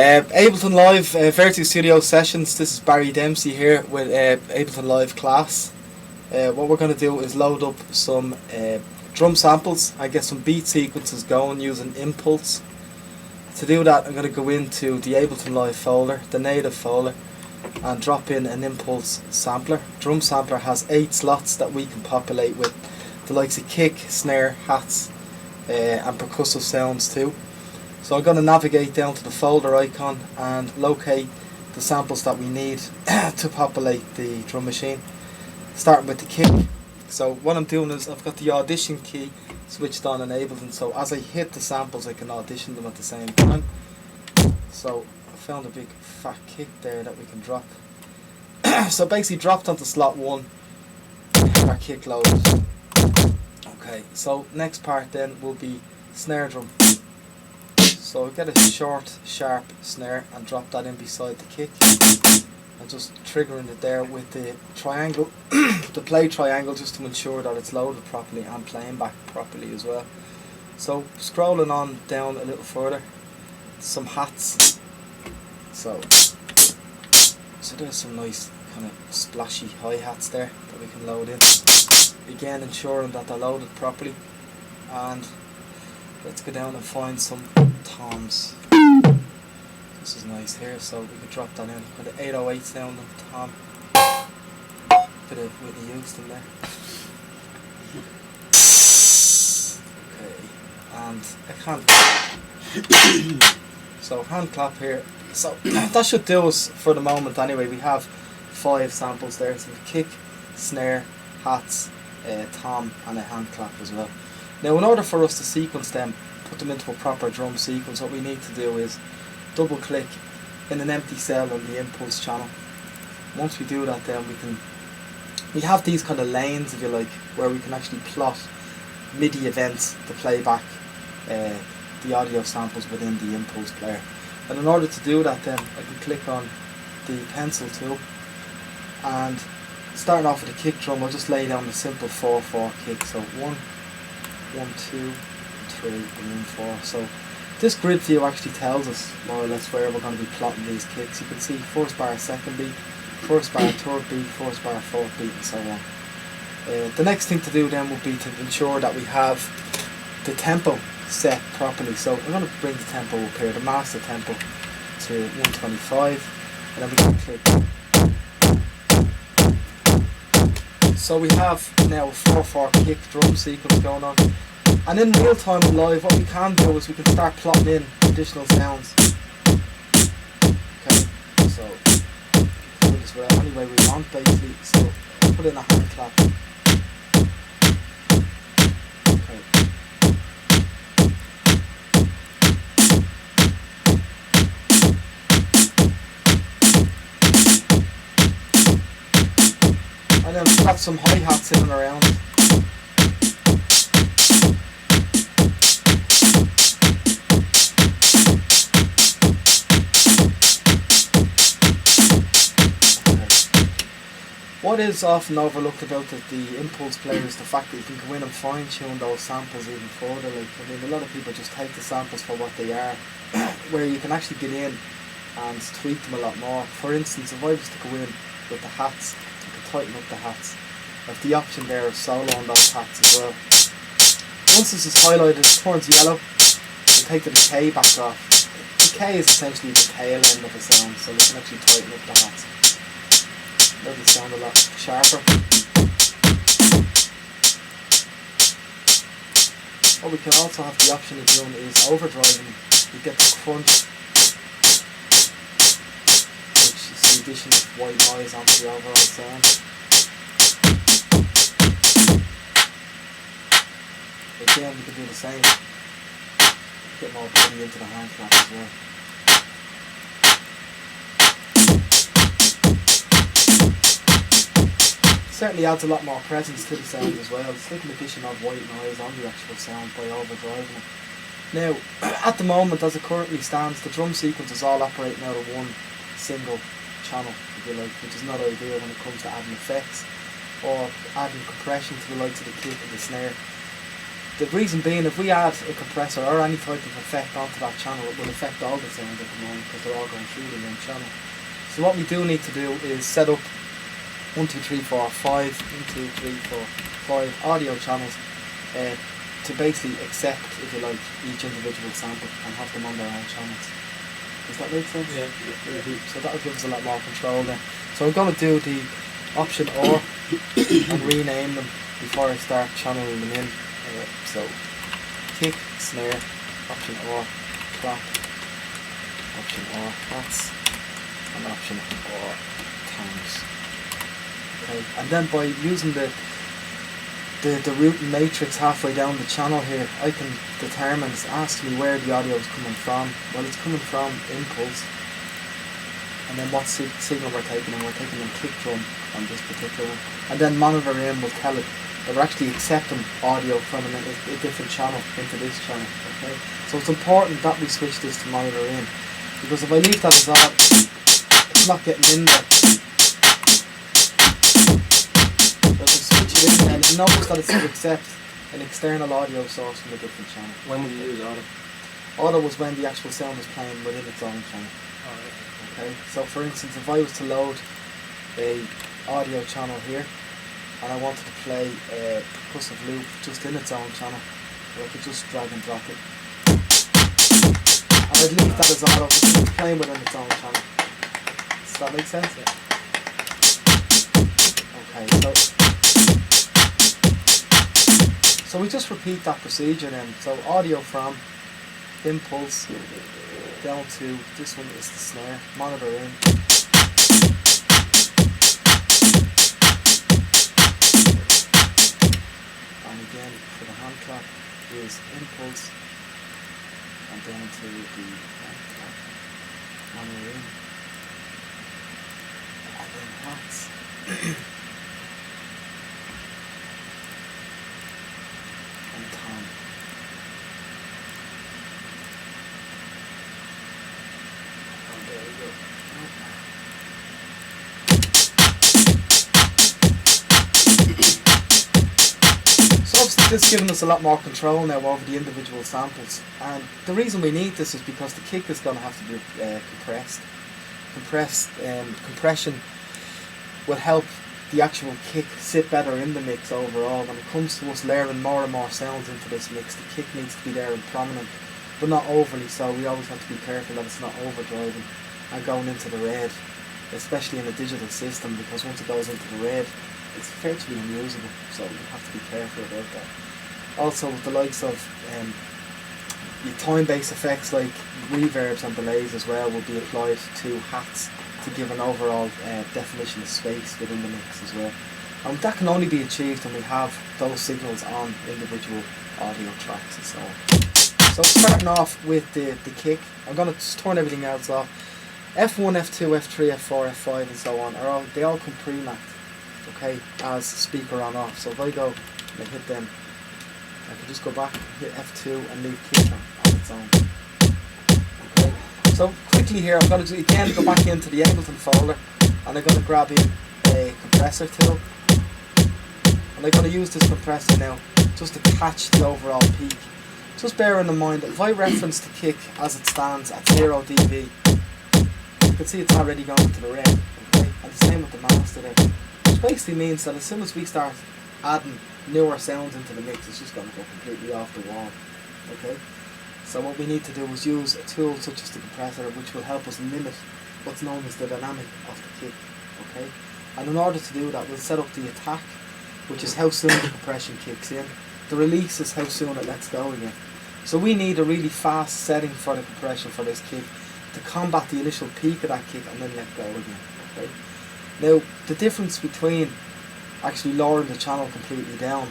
Ableton Live Virtual Studio Sessions. This is Barry Dempsey here with Ableton Live class. What we're going to do is load up some drum samples and get some beat sequences going using Impulse. To do that, I'm going to go into the Ableton Live folder, the native folder, and drop in an Impulse sampler. Drum sampler has 8 slots that we can populate with the likes of kick, snare, hats, and percussive sounds too. So I'm going to navigate down to the folder icon and locate the samples that we need to populate the drum machine. Starting with the kick. So what I'm doing is I've got the audition key switched on in Ableton, so as I hit the samples I can audition them at the same time. So I found a big fat kick there that we can drop. So basically dropped onto slot 1, our kick loaded. Okay, so next part then will be snare drum. So get a short, sharp snare and drop that in beside the kick. And just triggering it there with the triangle, the play triangle, just to ensure that it's loaded properly and playing back properly as well. So scrolling on down a little further, some hats. So there's some nice kind of splashy hi-hats there that we can load in. Again, ensuring that they're loaded properly. And let's go down and find some toms. This is nice here, so we can drop that in. Got the 808 sound on the tom. Bit of Whitney Houston there. Okay, and a hand clap. So hand clap here. So that should do us for the moment anyway. We have 5 samples there. So kick, snare, hats, tom, and a hand clap as well. Now in order for us to sequence them, put them into a proper drum sequence, what we need to do is double click in an empty cell on the Impulse channel. Once we do that, then we have these kind of lanes, if you like, where we can actually plot MIDI events to play back the audio samples within the Impulse player. And in order to do that, then I can click on the pencil tool, and starting off with a kick drum, I'll just lay down a simple 4/4 kick. So 1, 1, 2, 3, and 1, 4. So this grid view actually tells us more or less where we're going to be plotting these kicks. You can see first bar, second beat, first bar, third beat, first bar, fourth beat, and so on. The next thing to do then would be to ensure that we have the tempo set properly. So I'm going to bring the tempo up here, the master tempo, to 125, and then we can click. So we have now a 4/4 kick drum sequence going on. And in real time live, what we can do is we can start plotting in additional sounds. Okay, so do this any way we want basically. So put in a hand clap. Okay. And then we've got some hi-hats in and around. What is often overlooked about the Impulse player is the fact that you can go in and fine tune those samples even further. Like, I mean, a lot of people just take the samples for what they are, where you can actually get in and tweak them a lot more. For instance, if I was to go in with the hats, I could tighten up the hats. I have the option there of solo on those hats as well. Once this is highlighted, it turns yellow. You take the decay back off. Decay is essentially the tail end of the sound, so we can actually tighten up the hats. Let it sound a lot sharper. What we can also have the option of doing is overdriving. You get the crunch, which is the addition of white noise onto the overall sound. Again, we can do the same. Get more body into the hand clap as well. Certainly adds a lot more presence to the sound as well. It's like an addition of white noise on the actual sound by overdriving it. Now, at the moment, as it currently stands, the drum sequence is all operating out of one single channel, if you like, which is not ideal when it comes to adding effects or adding compression to the likes of the kick and the snare. The reason being, if we add a compressor or any type of effect onto that channel, it will affect all the sounds at the moment because they're all going through the one channel. So what we do need to do is set up 1, 2, 3, 4, 5, 1, 2, 3, 4, 5 audio channels to basically accept, if you like, each individual sample and have them on their own channels. Does that make sense? Yeah. So that will give us a lot more control then. So I'm going to do the option or and rename them before I start channeling them in. So kick, snare, option or, clap, option or, hats, and option or, tones. Okay, and then by using the routing matrix halfway down the channel here, I can determine, it's asking me where the audio is coming from. Well, it's coming from impulse, and then what signal we're taking, and we're taking a kick drum on this particular one. And then monitor in will tell it that we're actually accepting audio from a different channel into this channel. Okay, so it's important that we switch this to monitor in, because if I leave that as on, it's not getting in there. And notice that it's to accept an external audio source from a different channel. When would you use auto? Auto was when the actual sound was playing within its own channel. Okay, so for instance, if I was to load a audio channel here and I wanted to play a percussive loop just in its own channel, I could just drag and drop it. And I'd leave that as auto because it's playing within its own channel. Does that make sense? Yeah. Okay, so we just repeat that procedure then. So audio from impulse down to this one is the snare, monitor in. And again for the hand clap is impulse and down to the hand clap, monitor in. And then hats. And tom. Oh, there we go. So obviously this is giving us a lot more control now over the individual samples, and the reason we need this is because the kick is going to have to be compressed. Compression will help the actual kick sit better in the mix overall. When it comes to us layering more and more sounds into this mix, the kick needs to be there and prominent, but not overly so. We always have to be careful that it's not overdriving and going into the red, especially in a digital system, because once it goes into the red, it's virtually unusable, so you have to be careful about that. Also with the likes of your time-based effects like reverbs and delays as well will be applied to hats to give an overall definition of space within the mix as well. That can only be achieved when we have those signals on individual audio tracks and so on. So starting off with the kick, I'm going to just turn everything else off. F1, F2, F3, F4, F5 and so on, they all come pre-mapped, okay, as speaker on off. So if I go and hit them, I can just go back, hit F2 and leave kick on its own. Okay. So quickly here, I'm going to again go back into the Ableton folder, and I'm going to grab in a compressor tool, and I'm going to use this compressor now just to catch the overall peak. Just bearing in mind that if I reference the kick as it stands at 0 dB, you can see it's already gone into the red. Okay, and the same with the master there, which basically means that as soon as we start adding newer sounds into the mix, it's just going to go completely off the wall. Okay. So what we need to do is use a tool such as the compressor, which will help us limit what's known as the dynamic of the kick. Okay, and in order to do that, we'll set up the attack, which is how soon the compression kicks in. The release is how soon it lets go again. So we need a really fast setting for the compression for this kick to combat the initial peak of that kick and then let go again. Okay. Now the difference between actually lowering the channel completely down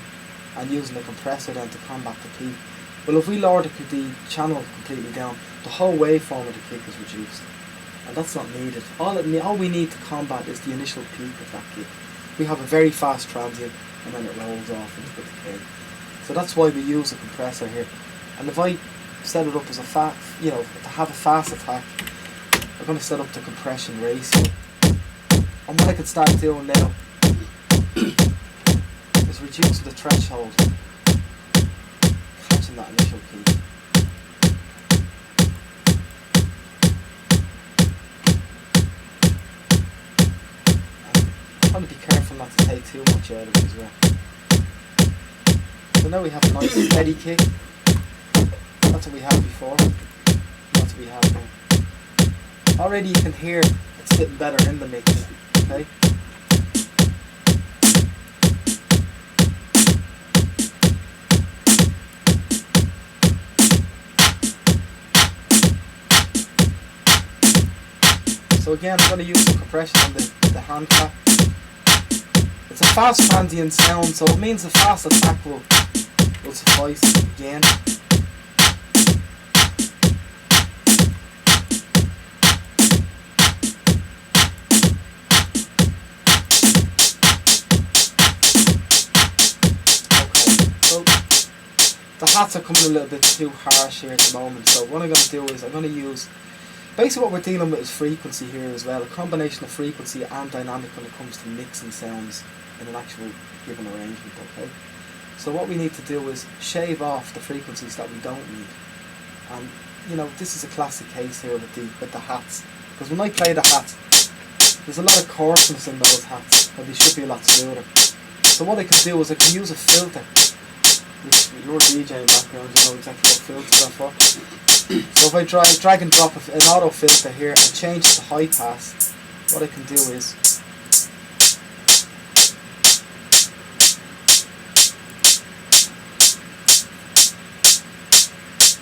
and using the compressor then to combat the peak. Well, if we lower the channel completely down, the whole waveform of the kick is reduced, and that's not needed. All we need to combat is the initial peak of that kick. We have a very fast transient, and then it rolls off into the decay. So that's why we use a compressor here. And if I set it up as to have a fast attack, I'm going to set up the compression ratio. And what I can start doing now is reduce the threshold using that initial key. I'm trying to be careful not to take too much out of it as well. So now we have a nice steady kick. That's what we had before. That's what we have now. Already you can hear it's getting better in the mix. Okay. So again, I'm going to use some compression on the hand clap. It's a fast transient sound, so it means the fast attack will suffice again. The hats are coming a little bit too harsh here at the moment, so what I'm going to do is I'm going to use, basically what we're dealing with is frequency here as well, a combination of frequency and dynamic when it comes to mixing sounds in an actual given arrangement, okay? So what we need to do is shave off the frequencies that we don't need. And you know, this is a classic case here with the hats, because when I play the hats, there's a lot of coarseness in those hats, and they should be a lot smoother. So what I can do is I can use a filter. Your DJ background, you know exactly what filters are for. So if I drag and drop an auto filter here and change it to high pass, what I can do is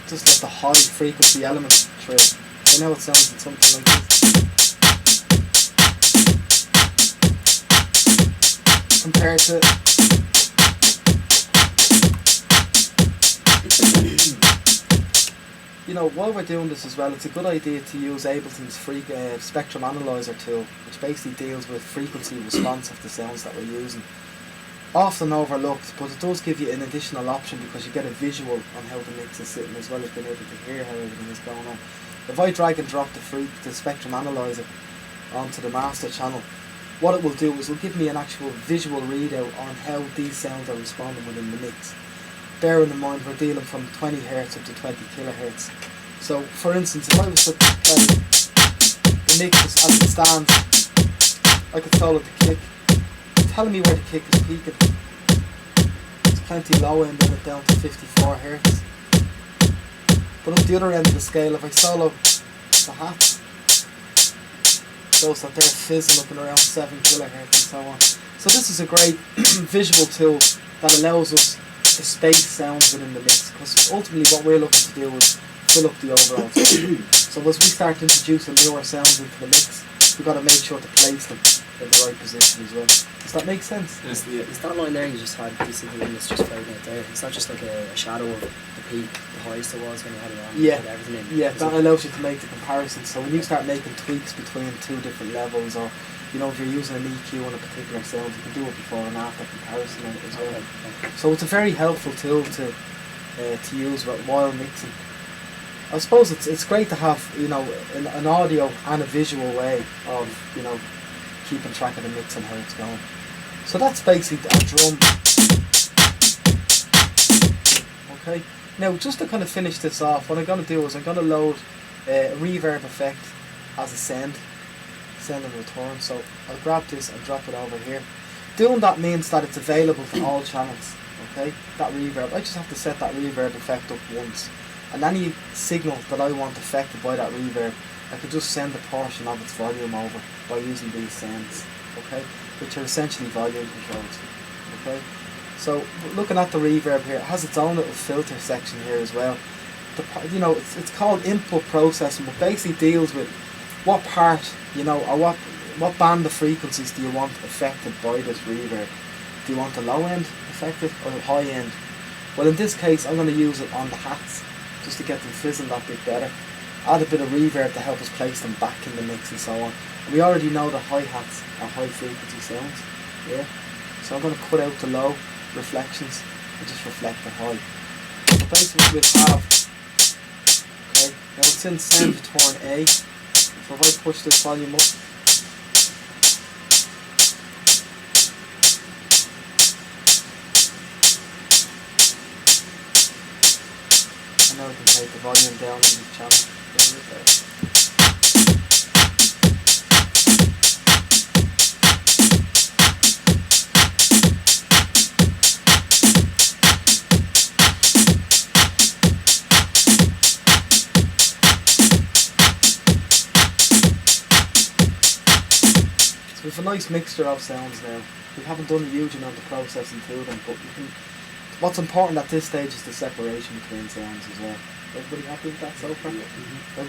just let the high frequency element through. I know it sounds like something like this compared to you know, while we're doing this as well, it's a good idea to use Ableton's free spectrum analyzer tool, which basically deals with frequency response of the sounds that we're using. Often overlooked, but it does give you an additional option because you get a visual on how the mix is sitting as well as being able to hear how everything is going on. If I drag and drop the spectrum analyzer onto the master channel, what it will do is it will give me an actual visual readout on how these sounds are responding within the mix. Bearing in mind we're dealing from 20 Hz up to 20 kHz. So for instance, if I was to play the mix as it stands, I could solo the kick, telling me where the kick is peaking. It's plenty low end in it down to 54 Hz. But up the other end of the scale, if I solo the hats, shows that they're fizzing up and around 7 kHz and so on. So this is a great visual tool that allows us to space sounds within the mix, because ultimately what we're looking to do is fill up the overall sound. So as we start introducing newer sounds into the mix, we've got to make sure to place them in the right position as well. Does that make sense? Yes. Is that line there you just had, this is the one that's just fading out there, it's not just like a shadow of the peak, the highest it was when you had it on, yeah. put everything in? Yeah, that allows you to make the comparison. So when you start making tweaks between two different levels, or you know, if you're using an EQ on a particular sound, you can do it before and after comparison on it as well. Okay. So it's a very helpful tool to use while mixing. I suppose it's great to have, you know, an audio and a visual way of, you know, keeping track of the mix and how it's going. So that's basically our drum. Okay. Now just to kind of finish this off, what I'm going to do is I'm going to load a reverb effect as a send and return. So I'll grab this and drop it over here. Doing that means that it's available to all channels. Okay, that reverb, I just have to set that reverb effect up once, and any signal that I want affected by that reverb, I can just send a portion of its volume over by using these sends, okay, which are essentially volume controls. Okay, so looking at the reverb here, it has its own little filter section here as well. You know, it's called input processing, but basically deals with what part, you know, or what band of frequencies do you want affected by this reverb. Do you want the low end affected or the high end? Well, in this case I'm going to use it on the hats just to get them fizzing that bit better. Add a bit of reverb to help us place them back in the mix and so on. And we already know the hi-hats are high frequency sounds, yeah? So I'm going to cut out the low reflections and just reflect the high. So basically we'll have, okay, now it's in send return A. So if I push this volume up, now we can take the volume down on this channel. Down it there. So we have a nice mixture of sounds now. We haven't done a huge amount of processing to them, but we can, what's important at this stage is the separation between sounds as well. Everybody happy with that so far? Yeah.